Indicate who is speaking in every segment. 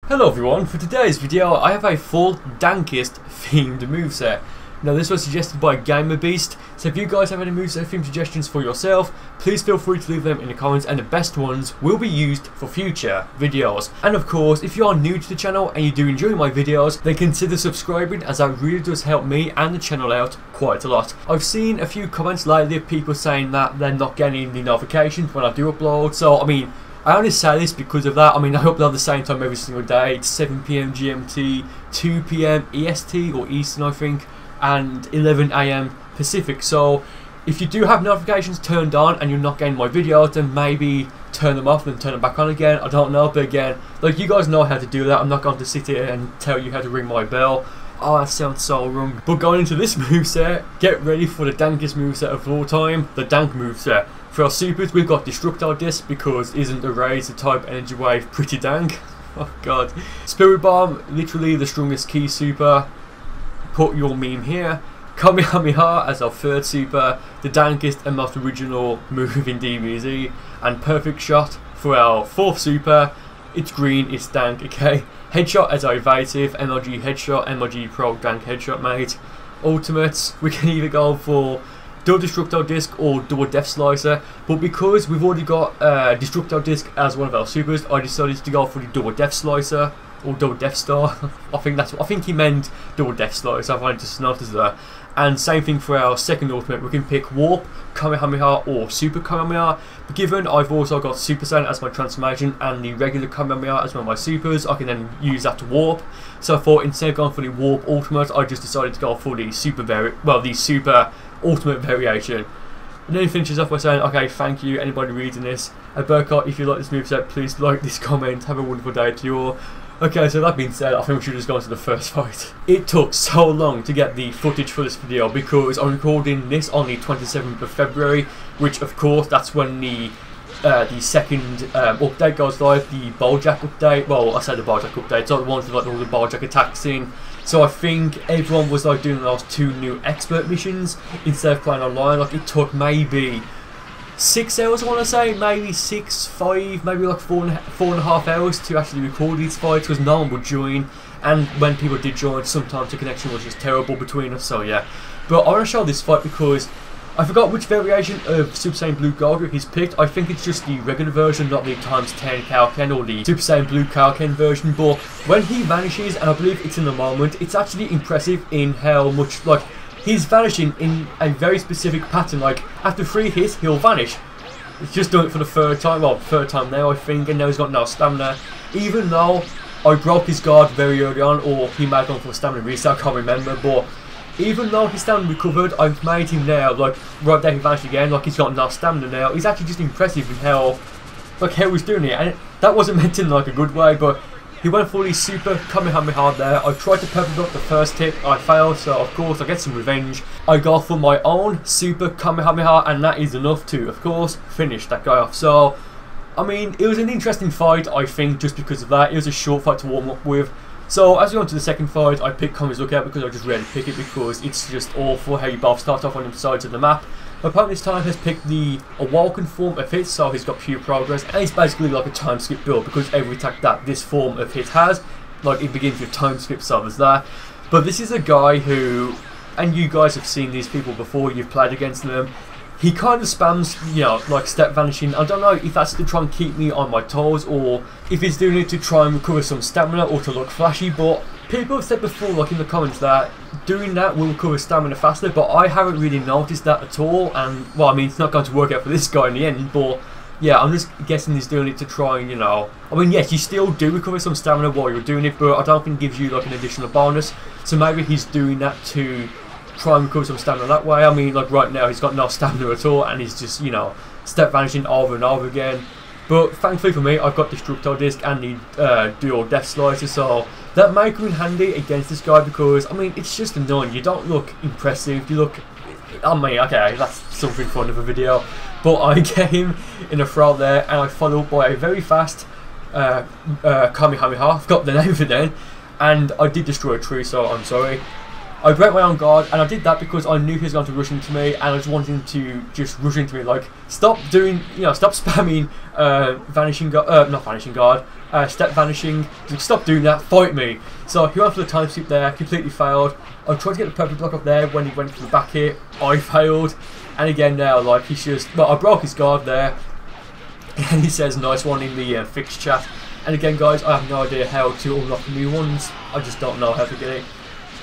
Speaker 1: Hello everyone, for today's video I have a full Dankest themed moveset. Now this was suggested by GamerBeast, so if you guys have any moveset theme suggestions for yourself, please feel free to leave them in the comments and the best ones will be used for future videos. And of course, if you are new to the channel and you do enjoy my videos, then consider subscribing as that really does help me and the channel out quite a lot. I've seen a few comments lately of people saying that they're not getting the notifications when I do upload, so I mean, I only say this because of that. I mean, I upload the same time every single day. It's 7 PM GMT, 2 PM EST or Eastern I think, and 11 AM Pacific. So if you do have notifications turned on and you're not getting my videos, then maybe turn them off and turn them back on again. I don't know, but again, like, you guys know how to do that. I'm not going to sit here and tell you how to ring my bell. Oh, that sounds so wrong. But going into this moveset, get ready for the dankest moveset of all time, the Dank moveset. For our supers, we've got Destructile Disc, because isn't the raise the type energy wave pretty dank? Oh god. Spirit Bomb, literally the strongest key super. Put your meme here. Kamehameha as our third super, the dankest and most original move in DBZ, and Perfect Shot for our fourth super. It's green, it's dank, okay? Headshot as our evasive, MLG Headshot, MLG Pro Dank Headshot mate. Ultimates, we can either go for double Destructile Disc or double Death Slicer, but because we've already got Destructile Disc as one of our supers, I decided to go for the double Death Slicer or double Death Star. I think he meant double Death Slicer. I just noticed that. And same thing for our second ultimate, we can pick Warp, Kamehameha or Super Kamehameha. But given I've also got Super Saiyan as my transformation and the regular Kamehameha as one of my supers, I can then use that to warp. So I thought instead of going for the Warp ultimate, I just decided to go for the Super ultimate variation. And then he finishes off by saying, okay, thank you anybody reading this. Burcol, if you like this moveset, please like this comment. Have a wonderful day to you all. Okay, so that being said, I think we should just go into the first fight. It took so long to get the footage for this video because I'm recording this on the 27th of February, which of course that's when the second update goes live, the Bojack update. Well, I say the Bojack update, it's not the ones with like all the Bojack attacks in. So I think everyone was like doing those 2 new expert missions instead of playing online. Like, it took maybe 6 hours, I want to say, maybe 6, 5, maybe like 4.5 hours to actually record these fights because no one would join, and when people did join, sometimes the connection was just terrible between us. So yeah, but I want to show this fight because I forgot which variation of Super Saiyan Blue Goku he's picked. I think it's just the regular version, not the ×10 Kaioken or the Super Saiyan Blue Kaioken version. But when he vanishes, and I believe it's in the moment, it's actually impressive in how much, like, he's vanishing in a very specific pattern. Like, after 3 hits, he'll vanish. He's just done it for the third time, well, third time now I think, and now he's got no stamina. Even though I broke his guard very early on, or he might have gone for a stamina reset, I can't remember, but even though his stamina recovered, I've made him now, like, right there he vanished again, like he's got no stamina now. He's actually just impressive in how he's doing it, and that wasn't meant in like a good way, but he went for the Super Kamehameha there. I tried to pepper up the first hit, I failed, so of course I get some revenge. I go for my own Super Kamehameha, and that is enough to, of course, finish that guy off. So, I mean, it was an interesting fight, I think, just because of that. It was a short fight to warm up with. So, as we go on to the second fight, I picked Kami's Lookout because I just rarely pick it because it's just awful how you both start off on the sides of the map. My opponent this time has picked the Awoken form of hit, so he's got pure progress, and it's basically like a time skip build because every attack that this form of hit has, like, it begins with time skip, so there's that. But this is a guy who, and you guys have seen these people before, you've played against them, he kind of spams, you know, like step vanishing. I don't know if that's to try and keep me on my toes or if he's doing it to try and recover some stamina or to look flashy, but people have said before, like in the comments, that doing that will recover stamina faster, but I haven't really noticed that at all. And, well, I mean, it's not going to work out for this guy in the end, but yeah, I'm just guessing he's doing it to try and, you know, I mean, yes, you still do recover some stamina while you're doing it, but I don't think it gives you like an additional bonus. So maybe he's doing that to try and recover some stamina that way. I mean, like right now he's got no stamina at all and he's just, you know, step vanishing over and over again. But thankfully for me, I've got Destructile Disc and the dual Death Slicer, so that may come in handy against this guy because, I mean, it's just annoying. You don't look impressive, you look, I mean, okay, that's something for another video, but I get him in a throw there and I follow up by a very fast Kamehameha. I forgot the name of it then, and I did destroy a tree, so I'm sorry. I broke my own guard, and I did that because I knew he was going to rush into me, and I just wanted him to just rush into me. Like, stop doing, stop spamming vanishing guard, not vanishing guard, step vanishing. Like, stop doing that. Fight me. So he went for the time skip there, completely failed. I tried to get the perfect block up there when he went for the back hit. I failed, and again now, like, he's just, well, I broke his guard there, and he says nice one in the fixed chat. And again, guys, I have no idea how to unlock the new ones. I just don't know how to get it.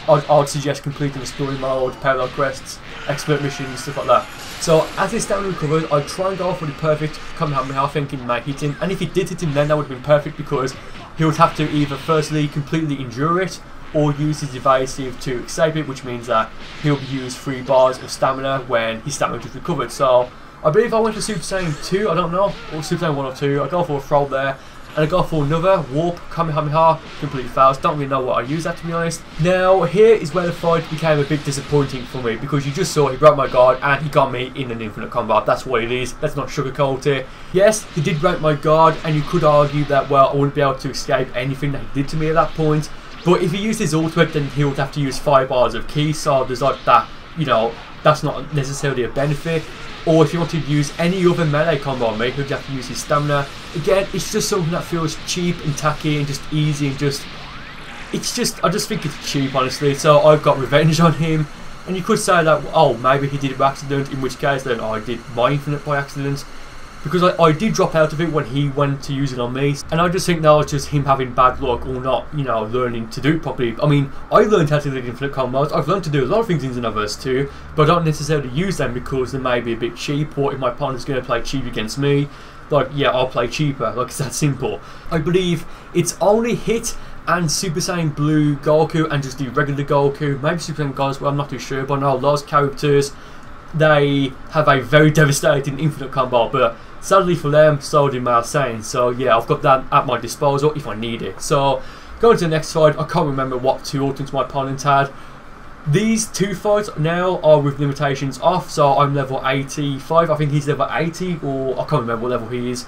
Speaker 1: I'd suggest completing the story mode, parallel quests, expert missions, stuff like that. So as his stamina recovers, I'd try and go for the perfect Kamehameha, thinking he might hit him. And if he did hit him, then that would have been perfect, because he would have to either firstly completely endure it, or use his evasive to escape it, which means that he'll use 3 bars of stamina when his stamina just recovered. So I believe I went to Super Saiyan 2, I don't know, or Super Saiyan 1 or 2. I go for a throw there. And I go for another warp Kamehameha, completely fails. Don't really know what I use that, to be honest. Now, here is where the fight became a bit disappointing for me, because you just saw he broke my guard and he got me in an infinite combat. That's what it is. Let's not sugarcoat it. Yes, he did break my guard, and you could argue that, well, I wouldn't be able to escape anything that he did to me at that point. But if he used his ultimate, then he would have to use 5 bars of ki, so there's like that, that's not necessarily a benefit. Or if you want to use any other melee combo on me, he'd have to use his stamina. Again, it's just something that feels cheap and tacky and just easy and just... I just think it's cheap, honestly. So I've got revenge on him. And you could say that, oh, maybe he did it by accident, in which case then I did my infinite by accident. Because I did drop out of it when he went to use it on me. And I just think that was just him having bad luck or not, learning to do it properly. I mean, I learned how to do infinite combos. I've learned to do a lot of things in Xenoverse too, but I don't necessarily use them because they may be a bit cheap, or if my opponent's going to play cheap against me, like, yeah, I'll play cheaper. Like, it's that simple. I believe it's only hit and Super Saiyan Blue Goku and just the regular Goku, maybe Super Saiyan God as well, I'm not too sure, but no, those characters, they have a very devastating infinite combo, but sadly for them, so did my Saiyan. So yeah, I've got that at my disposal if I need it. So going to the next fight, I can't remember what 2 ultimates my opponent had. These 2 fights now are with limitations off, so I'm level 85, I think he's level 80, or I can't remember what level he is.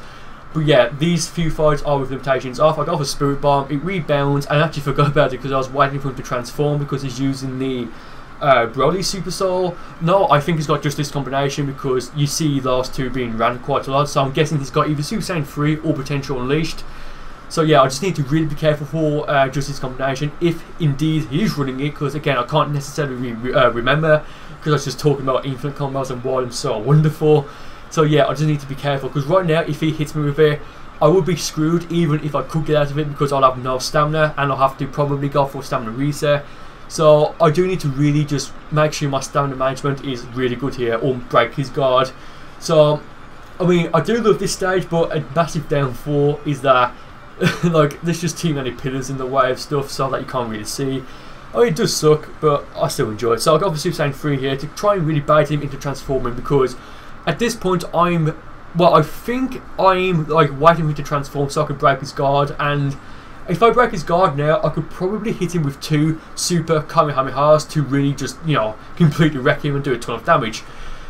Speaker 1: But yeah, these few fights are with limitations off. I go for Spirit Bomb, it rebounds, and I actually forgot about it because I was waiting for him to transform because he's using the Broly Super Soul. No, I think he's got just this combination because you see those 2 being ran quite a lot, so I'm guessing he's got either Super Saiyan 3 or Potential Unleashed. So yeah, I just need to really be careful for just this combination, if indeed he is running it, because again, I can't necessarily remember, because I was just talking about infinite combos and why I'm so wonderful. So yeah, I just need to be careful, because right now, if he hits me with it, I would be screwed even if I could get out of it, because I'll have no stamina, and I'll have to probably go for stamina reset. So I do need to really just make sure my stamina management is really good here, or break his guard. So, I mean, I do love this stage, but a massive downfall is that like, there's just too many pillars in the way of stuff so that you can't really see. I mean, it does suck, but I still enjoy it. So I'll go for Super Saiyan 3 here to try and really bait him into transforming, because at this point I think I'm like waiting for him to transform so I can break his guard, and if I break his guard now, I could probably hit him with 2 super Kamehamehas to really just, completely wreck him and do a ton of damage.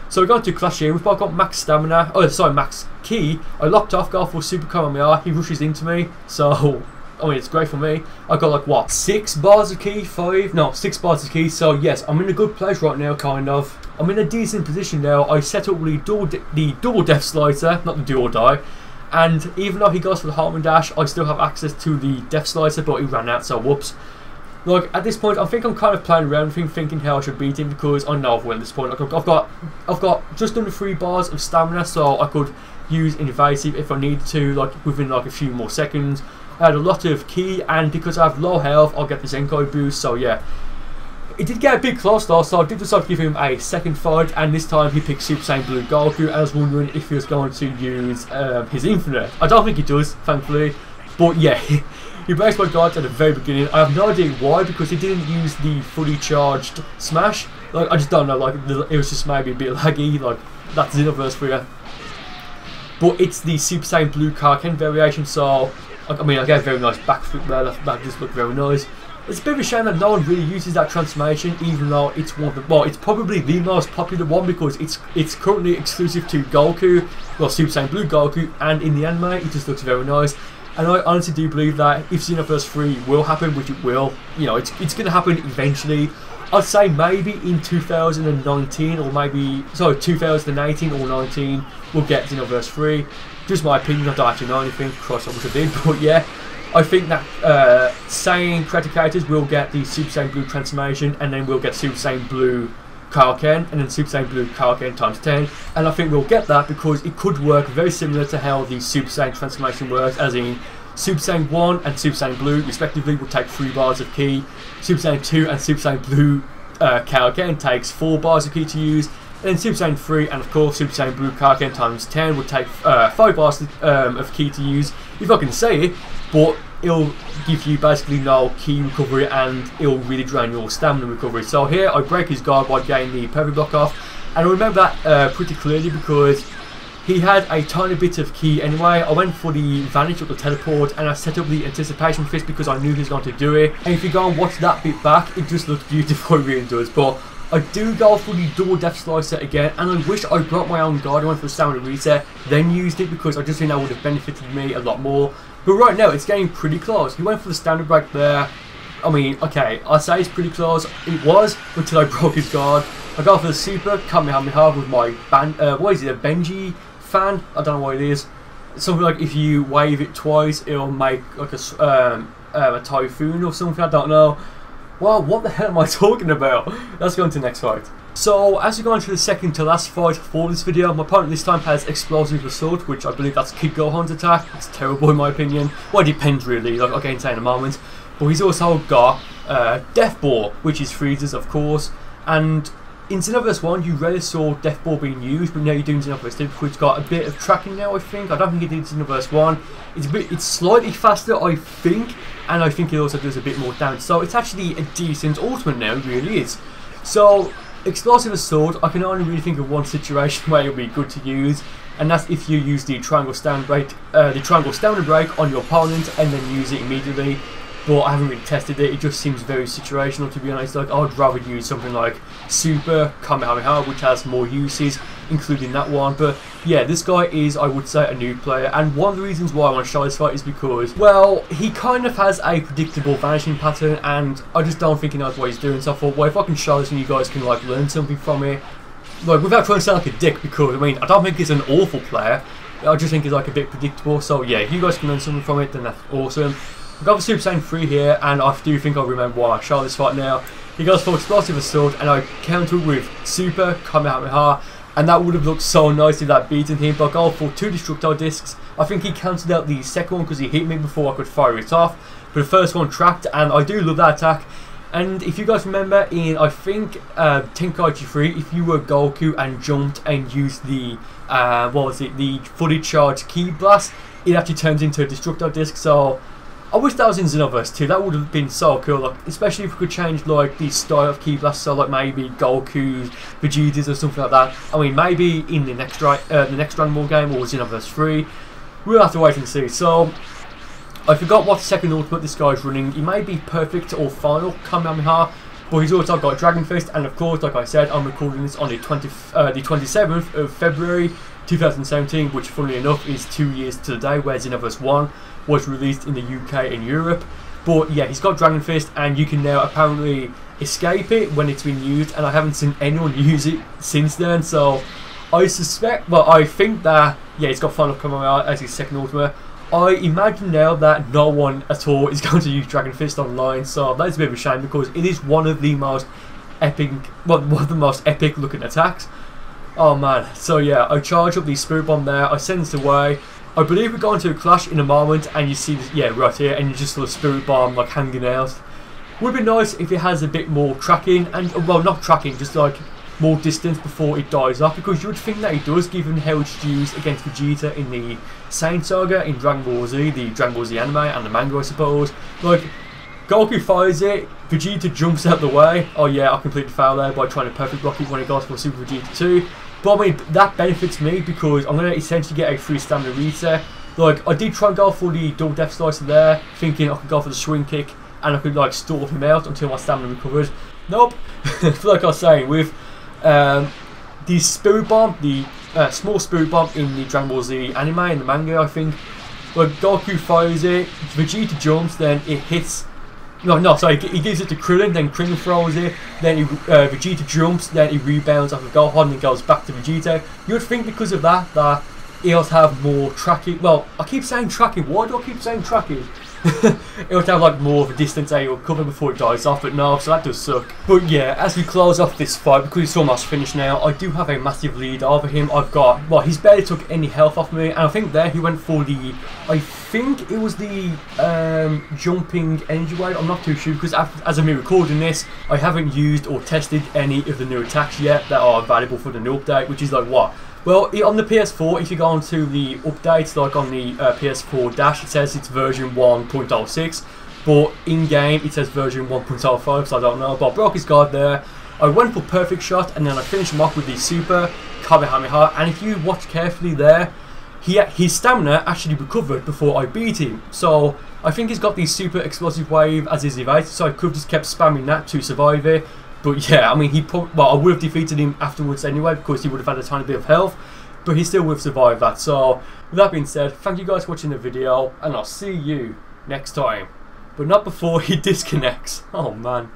Speaker 1: So we're going to clash here. We've both got max stamina, max ki. I locked off, go for Super Kamehameha, he rushes into me, so, I mean, it's great for me. I got like, what, 6 bars of ki? 5? No, 6 bars of ki, so yes, I'm in a good place right now, kind of. I'm in a decent position now. I set up the double death slicer, not the dual die. And even though he goes for the Hartman Dash, I still have access to the Death Slicer, but he ran out, so whoops. Like, at this point, I think I'm kind of playing around with him, thinking how I should beat him, because I know I've won at this point. Like, I've got just under 3 bars of stamina, so I could use an evasive if I needed to, like, within like a few more seconds. I had a lot of ki, and because I have low health, I'll get the Zenkai boost, so yeah. It did get a bit close though, so I did decide to give him a second fight, and this time he picked Super Saiyan Blue Goku, and I was wondering if he was going to use his Infinite. I don't think he does, thankfully, but yeah, he breaks my guards at the very beginning. I have no idea why, because he didn't use the fully charged smash. Like, I just don't know, like, it was just maybe a bit laggy, like, that's Xenoverse for you. But it's the Super Saiyan Blue Karken variation, so, I mean, I get a very nice backflip there, that just looked very nice. It's a bit of a shame that no one really uses that transformation, even though it's one of the, well, it's probably the most popular one, because it's currently exclusive to Goku, well, Super Saiyan Blue Goku, and in the anime it just looks very nice. And I honestly do believe that if Xenoverse 3 will happen, which it will, it's going to happen eventually, I'd say maybe in 2019 or maybe, sorry, 2018 or 19 we'll get Xenoverse 3. Just my opinion, I don't actually know anything, cross I wish I did, but yeah. I think that Saiyan creator characters will get the Super Saiyan Blue transformation, and then we'll get Super Saiyan Blue Kaioken, and then Super Saiyan Blue Kaioken times 10. And I think we'll get that because it could work very similar to how the Super Saiyan transformation works, as in Super Saiyan 1 and Super Saiyan Blue respectively will take 3 bars of ki. Super Saiyan 2 and Super Saiyan Blue Kaioken takes 4 bars of ki to use. And then Super Saiyan 3 and of course Super Saiyan Blue Kaioken times 10 will take 5 bars of ki to use, if I can say it, but it'll give you basically no ki recovery and it'll really drain your stamina recovery. So here I break his guard by getting the perfect block off, and I remember that pretty clearly because he had a tiny bit of ki anyway. I went for the Vanish or the Teleport, and I set up the Anticipation Fist because I knew he was going to do it. And if you go and watch that bit back, it just looks beautiful, it really does. But I do go for the double Death Slicer again, and I wish I brought my own guard. I went for the Stamina Reset, then used it because I just think that would have benefited me a lot more. But right now, it's getting pretty close. He went for the Standard Break there. I mean, okay, I say it's pretty close. It was until I broke his guard. I go for the Super Kamehameha with my what is it, a Benji fan? I don't know what it is. It's something like if you wave it twice, it'll make like a typhoon or something. I don't know. Wow, what the hell am I talking about? Let's go into the next fight. So, as we go into the second to last fight for this video, my opponent this time has Explosive Assault, which I believe that's Kid Gohan's attack. It's terrible in my opinion. Well, it depends really, like I'll get into in a moment. But he's also got Death Ball, which is Frieza's of course. And in Xenoverse 1, you rarely saw Death Ball being used, but now you're doing Xenoverse 2 because it's got a bit of tracking now, I think. I don't think it did Xenoverse 1. It's slightly faster, I think, and I think it also does a bit more damage. So it's actually a decent ultimate now, it really is. So, Explosive Assault, I can only really think of one situation where it'll be good to use, and that's if you use the Triangle Stamina Break on your opponent and then use it immediately. But I haven't really tested it, it just seems very situational to be honest. Like, I'd rather use something like Super Kamehameha, which has more uses, including that one. But yeah, this guy is, I would say, a new player, and one of the reasons why I want to show this fight is because, well, he kind of has a predictable vanishing pattern, and I just don't think he knows what he's doing. So I thought, well, if I can show this and you guys can like learn something from it, like without trying to sound like a dick, because I mean, I don't think he's an awful player, I just think he's like a bit predictable. So yeah, if you guys can learn something from it, then that's awesome. I've got the Super Saiyan 3 here, and I do think I remember why I show this fight now. He goes for Explosive Assault, and I counter with Super Kamehameha, and that would have looked so nice if that beaten him, but I go for 2 Destructile Discs. I think he cancelled out the second one because he hit me before I could fire it off, but the first one tracked, and I do love that attack. And if you guys remember in, I think, Tenkaichi 3, if you were Goku and jumped and used the, what was it, the fully charged Ki Blast, it actually turns into a Destructile Disc. So I wish that was in Xenoverse 2, that would have been so cool, like, especially if we could change like the style of Ki Blast, so like maybe Goku's, Vegeta's or something like that. I mean, maybe in the next Dragon Ball game or Xenoverse 3, we'll have to wait and see. So I forgot what second ultimate this guy's running. He may be perfect or final Kamehameha, but he's also got Dragon Fist, and of course, like I said, I'm recording this on the 27th of February 2017, which funnily enough is 2 years to the day where Xenoverse 1 was released in the UK and Europe. But yeah, he's got Dragon Fist, and you can now apparently escape it when it's been used, and I haven't seen anyone use it since then. So I suspect, well, I think that, yeah, he's got Final Kamehameha as his second ultimate. I imagine now that no one at all is going to use Dragon Fist online, so that's a bit of a shame because it is one of the most epic, well, one of the most epic looking attacks. Oh man, so yeah, I charge up the Spirit Bomb there, I send it away. I believe we're going to a clash in a moment, and you see this, yeah, right here, and you just saw the Spirit Bomb like hanging out. Would be nice if it has a bit more tracking, and well, not tracking, just like more distance before it dies off, because you would think that it does, given how it's used against Vegeta in the Saiyan Saga, in Dragon Ball Z, the Dragon Ball Z anime, and the manga, I suppose. Like, Goku fires it, Vegeta jumps out the way. Oh yeah, I completely failed there by trying to perfect block it when it goes for Super Vegeta 2. But I mean, that benefits me because I'm going to essentially get a free stamina reset. Like, I did try and go for the double Death Slicer there, thinking I could go for the swing kick and I could like stall him out until my stamina recovered. Nope. Like I was saying, with the Spirit Bomb, the small Spirit Bomb in the Dragon Ball Z anime and the manga, I think, like Goku fires it, Vegeta jumps, then it hits No, sorry, he gives it to Krillin, then Krillin throws it, then Vegeta jumps, then he rebounds off of Gohan and goes back to Vegeta. You would think because of that he'll have more tracking. Well, I keep saying tracking. Why do I keep saying tracking? It'll have like more of a distance that he'll cover before it dies off, but no, so that does suck. But yeah, as we close off this fight, because it's almost finished now, I do have a massive lead over him. I've got, well, he's barely took any health off me, and I think there he went for the, I think it was the jumping energy wave. I'm not too sure, because as I'm recording this, I haven't used or tested any of the new attacks yet that are available for the new update, which is like what? Well, on the PS4, if you go onto the updates, like on the PS4 dash, it says it's version 1.06, but in-game it says version 1.05, so I don't know. But I broke his guard there. I went for perfect shot, and then I finished him off with the super Kamehameha, and if you watch carefully there, his stamina actually recovered before I beat him. So I think he's got the super explosive wave as his evade, so I could have just kept spamming that to survive it. But yeah, I mean, well, I would have defeated him afterwards anyway, because he would have had a tiny bit of health, but he still would have survived that. So with that being said, thank you guys for watching the video, and I'll see you next time. But not before he disconnects. Oh man.